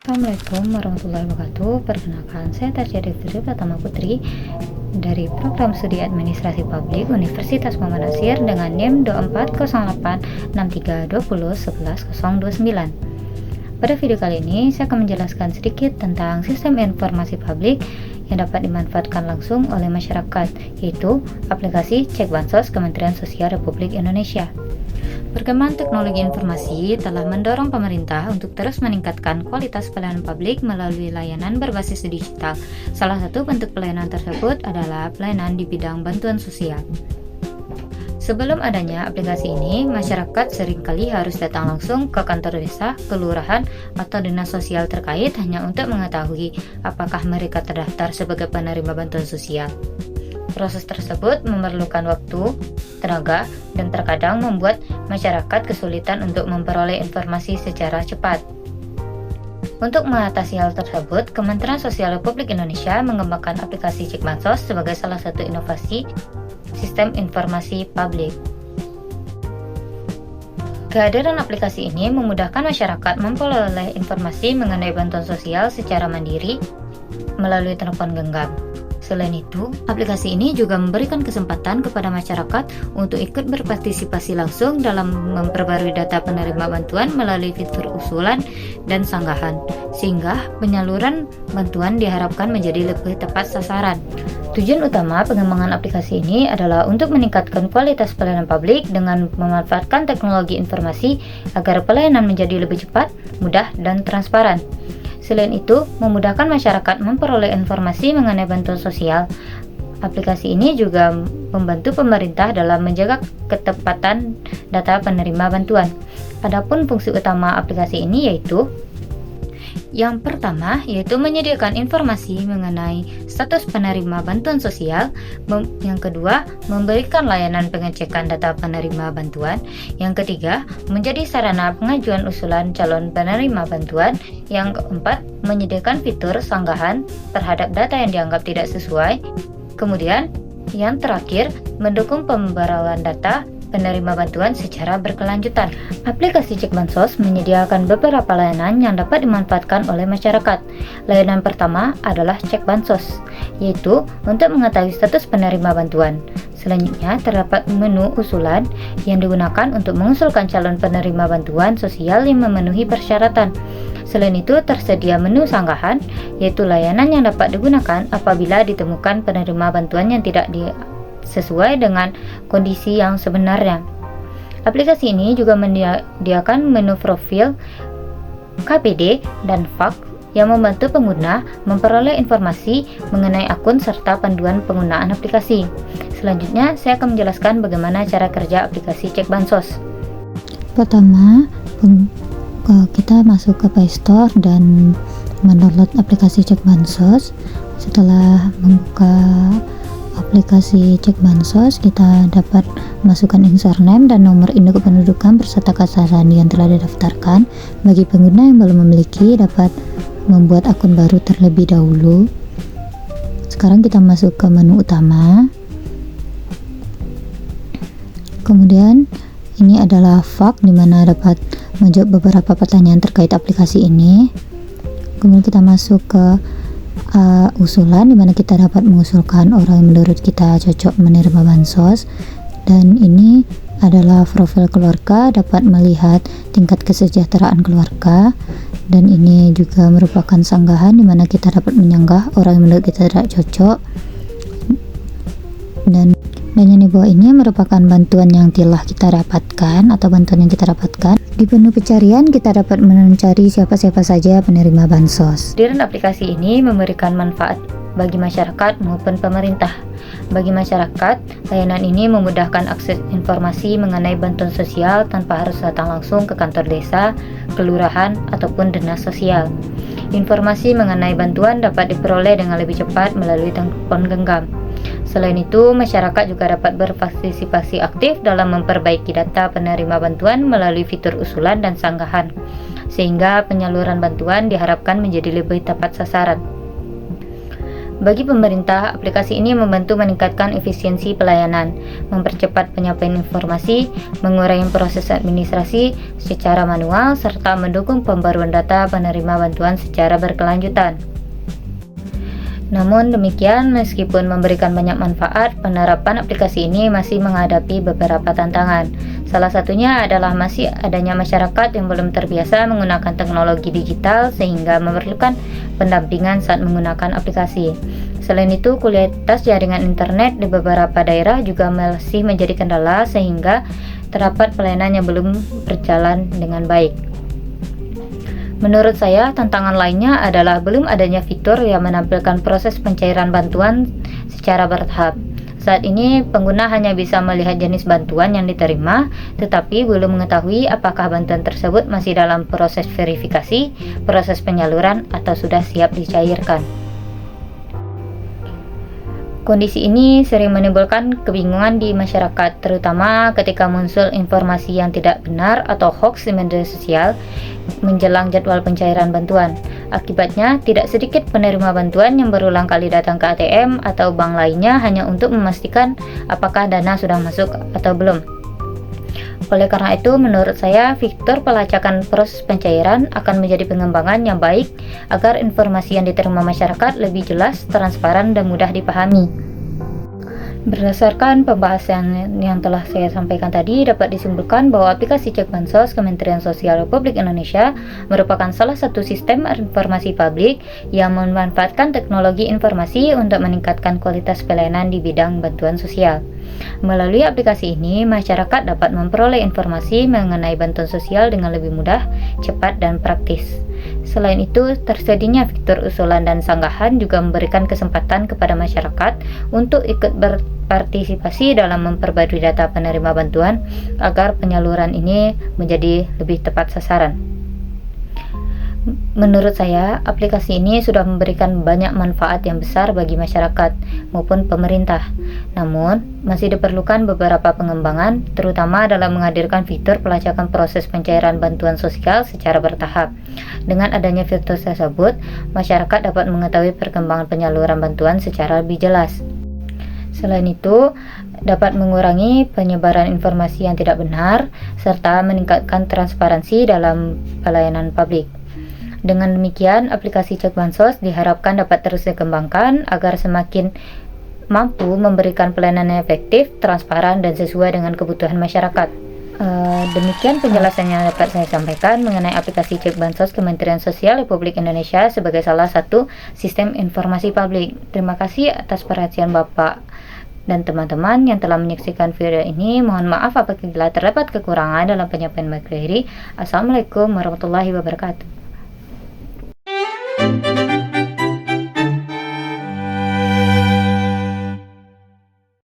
Assalamualaikum warahmatullahi wabarakatuh. Perkenalkan, saya Tasya Devri Pratama Putri dari Program Studi Administrasi Publik Universitas Muhammad Nasir dengan NIM 24086320111029. Pada video kali ini, saya akan menjelaskan sedikit tentang sistem informasi publik yang dapat dimanfaatkan langsung oleh masyarakat, yaitu aplikasi Cek Bansos Kementerian Sosial Republik Indonesia. Perkembangan teknologi informasi telah mendorong pemerintah untuk terus meningkatkan kualitas pelayanan publik melalui layanan berbasis digital. Salah satu bentuk pelayanan tersebut adalah pelayanan di bidang bantuan sosial. Sebelum adanya aplikasi ini, masyarakat seringkali harus datang langsung ke kantor desa, kelurahan, atau dinas sosial terkait hanya untuk mengetahui apakah mereka terdaftar sebagai penerima bantuan sosial. Proses tersebut memerlukan waktu, tenaga, dan terkadang membuat masyarakat kesulitan untuk memperoleh informasi secara cepat. Untuk mengatasi hal tersebut, Kementerian Sosial Republik Indonesia mengembangkan aplikasi Cek Bansos sebagai salah satu inovasi sistem informasi publik. Kehadiran aplikasi ini memudahkan masyarakat memperoleh informasi mengenai bantuan sosial secara mandiri melalui telepon genggam. Selain itu, aplikasi ini juga memberikan kesempatan kepada masyarakat untuk ikut berpartisipasi langsung dalam memperbarui data penerima bantuan melalui fitur usulan dan sanggahan, sehingga penyaluran bantuan diharapkan menjadi lebih tepat sasaran. Tujuan utama pengembangan aplikasi ini adalah untuk meningkatkan kualitas pelayanan publik dengan memanfaatkan teknologi informasi agar pelayanan menjadi lebih cepat, mudah, dan transparan. Selain itu, memudahkan masyarakat memperoleh informasi mengenai bantuan sosial. Aplikasi ini juga membantu pemerintah dalam menjaga ketepatan data penerima bantuan. Adapun fungsi utama aplikasi ini yaitu yang pertama, yaitu menyediakan informasi mengenai status penerima bantuan sosial. Yang kedua, memberikan layanan pengecekan data penerima bantuan. Yang ketiga, menjadi sarana pengajuan usulan calon penerima bantuan. Yang keempat, menyediakan fitur sanggahan terhadap data yang dianggap tidak sesuai. Kemudian, yang terakhir, mendukung pembaruan data penerima bantuan secara berkelanjutan. Aplikasi Cek Bansos menyediakan beberapa layanan yang dapat dimanfaatkan oleh masyarakat. Layanan pertama adalah Cek Bansos, yaitu untuk mengetahui status penerima bantuan. Selanjutnya, terdapat menu usulan yang digunakan untuk mengusulkan calon penerima bantuan sosial yang memenuhi persyaratan. Selain itu, tersedia menu sanggahan, yaitu layanan yang dapat digunakan apabila ditemukan penerima bantuan yang tidak sesuai dengan kondisi yang sebenarnya. Aplikasi ini juga menyediakan menu profil KPD dan FAQ yang membantu pengguna memperoleh informasi mengenai akun serta panduan penggunaan aplikasi. Selanjutnya, saya akan menjelaskan bagaimana cara kerja aplikasi Cek Bansos. Pertama, kita masuk ke Play Store dan mendownload aplikasi Cek Bansos. Setelah membuka aplikasi Cek Bansos, kita dapat masukkan username dan nomor induk kependudukan berserta kata sandi yang telah didaftarkan. Bagi pengguna yang belum memiliki, dapat membuat akun baru terlebih dahulu. Sekarang kita masuk ke menu utama. Kemudian ini adalah FAQ di mana dapat menjawab beberapa pertanyaan terkait aplikasi ini. Kemudian kita masuk ke usulan di mana kita dapat mengusulkan orang yang menurut kita cocok menerima bansos, dan ini adalah profil keluarga, dapat melihat tingkat kesejahteraan keluarga, dan ini juga merupakan sanggahan di mana kita dapat menyanggah orang yang menurut kita tidak cocok. Dan yang di bawah ini merupakan bantuan yang telah kita dapatkan atau bantuan yang kita dapatkan. Di menu pencarian kita dapat mencari siapa-siapa saja penerima bansos. Kehadiran aplikasi ini memberikan manfaat bagi masyarakat maupun pemerintah. Bagi masyarakat, layanan ini memudahkan akses informasi mengenai bantuan sosial tanpa harus datang langsung ke kantor desa, kelurahan, ataupun dinas sosial. Informasi mengenai bantuan dapat diperoleh dengan lebih cepat melalui telepon genggam. Selain itu, masyarakat juga dapat berpartisipasi aktif dalam memperbaiki data penerima bantuan melalui fitur usulan dan sanggahan, sehingga penyaluran bantuan diharapkan menjadi lebih tepat sasaran. Bagi pemerintah, aplikasi ini membantu meningkatkan efisiensi pelayanan, mempercepat penyampaian informasi, mengurangi proses administrasi secara manual, serta mendukung pembaruan data penerima bantuan secara berkelanjutan. Namun demikian, meskipun memberikan banyak manfaat, penerapan aplikasi ini masih menghadapi beberapa tantangan. Salah satunya adalah masih adanya masyarakat yang belum terbiasa menggunakan teknologi digital sehingga memerlukan pendampingan saat menggunakan aplikasi. Selain itu, kualitas jaringan internet di beberapa daerah juga masih menjadi kendala sehingga terdapat pelayanan yang belum berjalan dengan baik. Menurut saya, tantangan lainnya adalah belum adanya fitur yang menampilkan proses pencairan bantuan secara bertahap. Saat ini, pengguna hanya bisa melihat jenis bantuan yang diterima, tetapi belum mengetahui apakah bantuan tersebut masih dalam proses verifikasi, proses penyaluran, atau sudah siap dicairkan. Kondisi ini sering menimbulkan kebingungan di masyarakat, terutama ketika muncul informasi yang tidak benar atau hoax di media sosial menjelang jadwal pencairan bantuan. Akibatnya, tidak sedikit penerima bantuan yang berulang kali datang ke ATM atau bank lainnya hanya untuk memastikan apakah dana sudah masuk atau belum. Oleh karena itu, menurut saya, fitur pelacakan proses pencairan akan menjadi pengembangan yang baik agar informasi yang diterima masyarakat lebih jelas, transparan, dan mudah dipahami. Berdasarkan pembahasan yang telah saya sampaikan tadi, dapat disimpulkan bahwa aplikasi Cek Bansos Kementerian Sosial Republik Indonesia merupakan salah satu sistem informasi publik yang memanfaatkan teknologi informasi untuk meningkatkan kualitas pelayanan di bidang bantuan sosial. Melalui aplikasi ini, masyarakat dapat memperoleh informasi mengenai bantuan sosial dengan lebih mudah, cepat, dan praktis. Selain itu, tersedianya fitur usulan dan sanggahan juga memberikan kesempatan kepada masyarakat untuk ikut berpartisipasi dalam memperbarui data penerima bantuan agar penyaluran ini menjadi lebih tepat sasaran. Menurut saya, aplikasi ini sudah memberikan banyak manfaat yang besar bagi masyarakat maupun pemerintah. Namun, masih diperlukan beberapa pengembangan, terutama dalam menghadirkan fitur pelacakan proses pencairan bantuan sosial secara bertahap. Dengan adanya fitur tersebut, masyarakat dapat mengetahui perkembangan penyaluran bantuan secara lebih jelas. Selain itu, dapat mengurangi penyebaran informasi yang tidak benar, serta meningkatkan transparansi dalam pelayanan publik. Dengan demikian, aplikasi Cek Bansos diharapkan dapat terus dikembangkan agar semakin mampu memberikan pelayanan yang efektif, transparan, dan sesuai dengan kebutuhan masyarakat. Demikian penjelasan yang dapat saya sampaikan mengenai aplikasi Cek Bansos Kementerian Sosial Republik Indonesia sebagai salah satu sistem informasi publik. Terima kasih atas perhatian Bapak dan teman-teman yang telah menyaksikan video ini. Mohon maaf apabila terdapat kekurangan dalam penyampaian materi. Assalamualaikum warahmatullahi wabarakatuh.